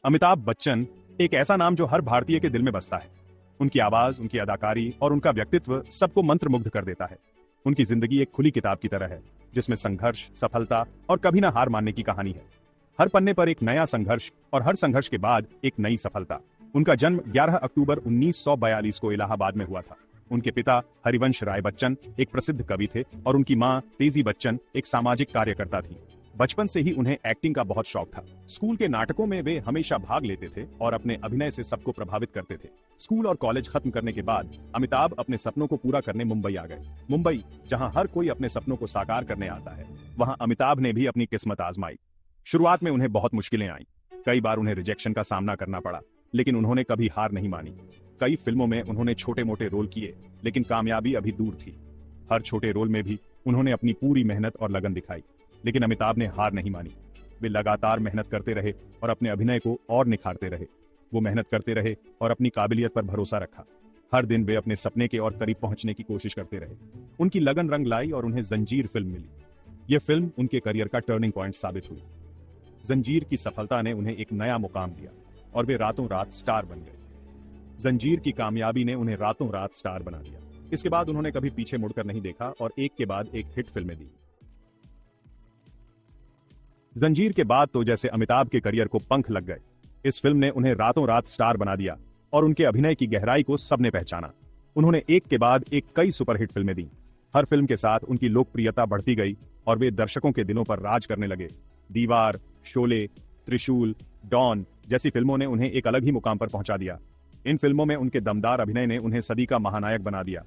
अमिताभ बच्चन एक ऐसा नाम जो हर भारतीय के दिल में बसता है। उनकी आवाज, उनकी अदाकारी और उनका व्यक्तित्व सबको मंत्रमुग्ध कर देता है। उनकी जिंदगी एक खुली किताब की तरह है, जिसमें संघर्ष, सफलता और कभी ना हार मानने की कहानी है। हर पन्ने पर एक नया संघर्ष और हर संघर्ष के बाद एक नई सफलता। उनका जन्म 11 अक्टूबर 1942 को इलाहाबाद में हुआ था। उनके पिता हरिवंश राय बच्चन एक प्रसिद्ध कवि थे और उनकी मां तेजी बच्चन एक सामाजिक कार्यकर्ता थी। बचपन से ही उन्हें एक्टिंग का बहुत शौक था। स्कूल के नाटकों में वे हमेशा भाग लेते थे और अपने अभिनय से सबको प्रभावित करते थे। स्कूल और कॉलेज खत्म करने के बाद अमिताभ अपने सपनों को पूरा करने मुंबई आ गए। मुंबई, जहां हर कोई अपने सपनों को साकार करने आता है, वहां अमिताभ ने भी अपनी किस्मत आजमाई। शुरुआत में उन्हें बहुत मुश्किलें आईं। कई बार उन्हें रिजेक्शन का सामना करना पड़ा, लेकिन उन्होंने कभी हार नहीं मानी। कई फिल्मों में उन्होंने छोटे मोटे रोल किए, लेकिन कामयाबी अभी दूर थी। हर छोटे रोल में भी उन्होंने अपनी पूरी मेहनत और लगन दिखाई, लेकिन अमिताभ ने हार नहीं मानी। वे लगातार मेहनत करते रहे और अपने अभिनय को और निखारते रहे। वो मेहनत करते रहे और अपनी काबिलियत पर भरोसा रखा। हर दिन वे अपने सपने के और करीब पहुंचने की कोशिश करते रहे। उनकी लगन रंग लाई और उन्हें जंजीर फिल्म मिली। यह फिल्म उनके करियर का टर्निंग पॉइंट साबित हुई। जंजीर की सफलता ने उन्हें एक नया मुकाम दिया और वे रातों रात स्टार बन गए। जंजीर की कामयाबी ने उन्हें रातों रात स्टार बना दिया। इसके बाद उन्होंने कभी पीछे मुड़कर नहीं देखा और एक के बाद एक हिट फिल्में दी। जंजीर के बाद तो जैसे अमिताभ के करियर को पंख लग गए। इस फिल्म ने उन्हें रातों रात स्टार बना दिया और उनके अभिनय की गहराई को सबने पहचाना। उन्होंने एक के बाद एक कई सुपरहिट फिल्में दी। हर फिल्म के साथ उनकी लोकप्रियता बढ़ती गई और वे दर्शकों के दिलों पर राज करने लगे। दीवार, शोले, त्रिशूल, डॉन जैसी फिल्मों ने उन्हें एक अलग ही मुकाम पर पहुंचा दिया। इन फिल्मों में उनके दमदार अभिनय ने उन्हें सदी का महानायक बना दिया।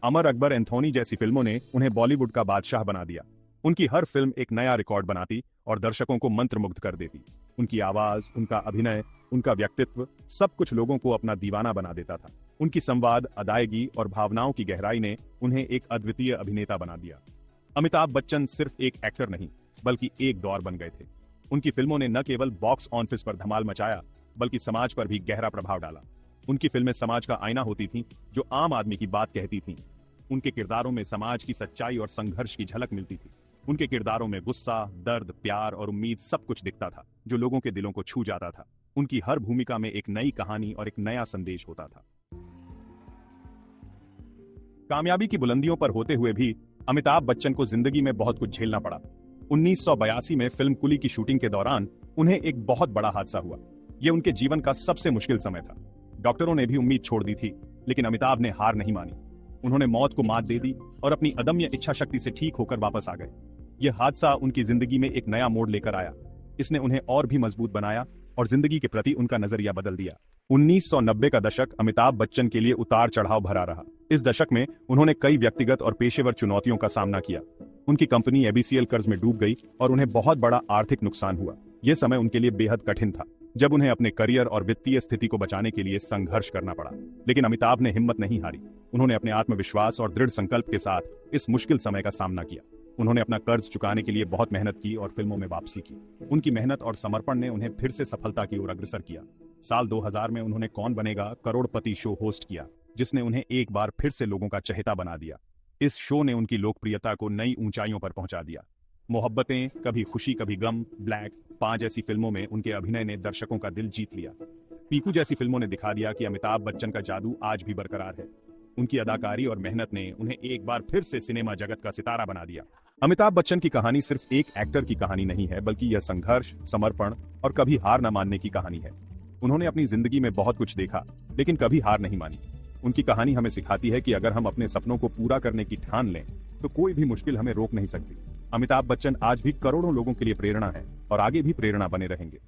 अमर अकबर एंथोनी जैसी फिल्मों ने उन्हें बॉलीवुड का बादशाह बना दिया। उनकी हर फिल्म एक नया रिकॉर्ड बनाती और दर्शकों को मंत्रमुग्ध कर देती। उनकी आवाज, उनका अभिनय, उनका व्यक्तित्व सब कुछ लोगों को अपना दीवाना बना देता था। उनकी संवाद, अदायगी और भावनाओं की गहराई ने उन्हें एक अद्वितीय अभिनेता बना दिया। अमिताभ बच्चन सिर्फ एक एक्टर नहीं, बल्कि एक दौर बन गए थे। उनकी फिल्मों ने न केवल बॉक्स ऑफिस पर धमाल मचाया, बल्कि समाज पर भी गहरा प्रभाव डाला। उनकी फिल्में समाज का आईना होती थीं, जो आम आदमी की बात कहती थीं। उनके किरदारों में समाज की सच्चाई और संघर्ष की झलक मिलती थी। उनके किरदारों में गुस्सा, दर्द, प्यार और उम्मीद सब कुछ दिखता था, जो लोगों के दिलों को छू जाता था। उनकी हर भूमिका में एक नई कहानी और एक नया संदेश होता था। कामयाबी की बुलंदियों पर होते हुए भी अमिताभ बच्चन को जिंदगी में बहुत कुछ झेलना पड़ा। 1982 में फिल्म कुली की शूटिंग के दौरान उन्हें एक बहुत बड़ा हादसा हुआ। यह उनके जीवन का सबसे मुश्किल समय था। डॉक्टरों ने भी उम्मीद छोड़ दी थी, लेकिन अमिताभ ने हार नहीं मानी। उन्होंने मौत को मात दे दी और अपनी अदम्य इच्छा शक्ति से ठीक होकर वापस आ गए। यह हादसा उनकी जिंदगी में एक नया मोड़ लेकर आया। इसने उन्हें और भी मजबूत बनाया और जिंदगी के प्रति उनका नजरिया बदल दिया। 1990 का दशक अमिताभ बच्चन के लिए उतार चढ़ाव भरा रहा। इस दशक में उन्होंने कई व्यक्तिगत और पेशेवर चुनौतियों का सामना किया। उनकी कंपनी एबीसीएल कर्ज में डूब गई और उन्हें बहुत बड़ा आर्थिक नुकसान हुआ। यह समय उनके लिए बेहद कठिन था, जब उन्हें अपने करियर और वित्तीय स्थिति को बचाने के लिए संघर्ष करना पड़ा। लेकिन अमिताभ ने हिम्मत नहीं हारी। उन्होंने अपने आत्मविश्वास और दृढ़ संकल्प के साथ इस मुश्किल समय का सामना किया। उन्होंने अपना कर्ज चुकाने के लिए बहुत मेहनत की और फिल्मों में वापसी की। उनकी मेहनत और समर्पण ने उन्हें फिर से सफलता की ओर अग्रसर किया। साल 2000 में उन्होंने कौन बनेगा करोड़पति शो होस्ट किया, जिसने उन्हें एक बार फिर से लोगों का चहेता बना दिया। इस शो ने उनकी लोकप्रियता को नई ऊंचाइयों पर पहुंचा दिया। मोहब्बतें, कभी खुशी कभी गम, ब्लैक, 5 जैसी फिल्मों में उनके अभिनय ने दर्शकों का दिल जीत लिया। पीकू जैसी फिल्मों ने दिखा दिया कि अमिताभ बच्चन का जादू आज भी बरकरार है। उनकी अदाकारी और मेहनत ने उन्हें एक बार फिर से सिनेमा जगत का सितारा बना दिया। अमिताभ बच्चन की कहानी सिर्फ एक एक्टर की कहानी नहीं है, बल्कि यह संघर्ष, समर्पण और कभी हार न मानने की कहानी है। उन्होंने अपनी जिंदगी में बहुत कुछ देखा, लेकिन कभी हार नहीं मानी। उनकी कहानी हमें सिखाती है कि अगर हम अपने सपनों को पूरा करने की ठान लें, तो कोई भी मुश्किल हमें रोक नहीं सकती। अमिताभ बच्चन आज भी करोड़ों लोगों के लिए प्रेरणा है और आगे भी प्रेरणा बने रहेंगे।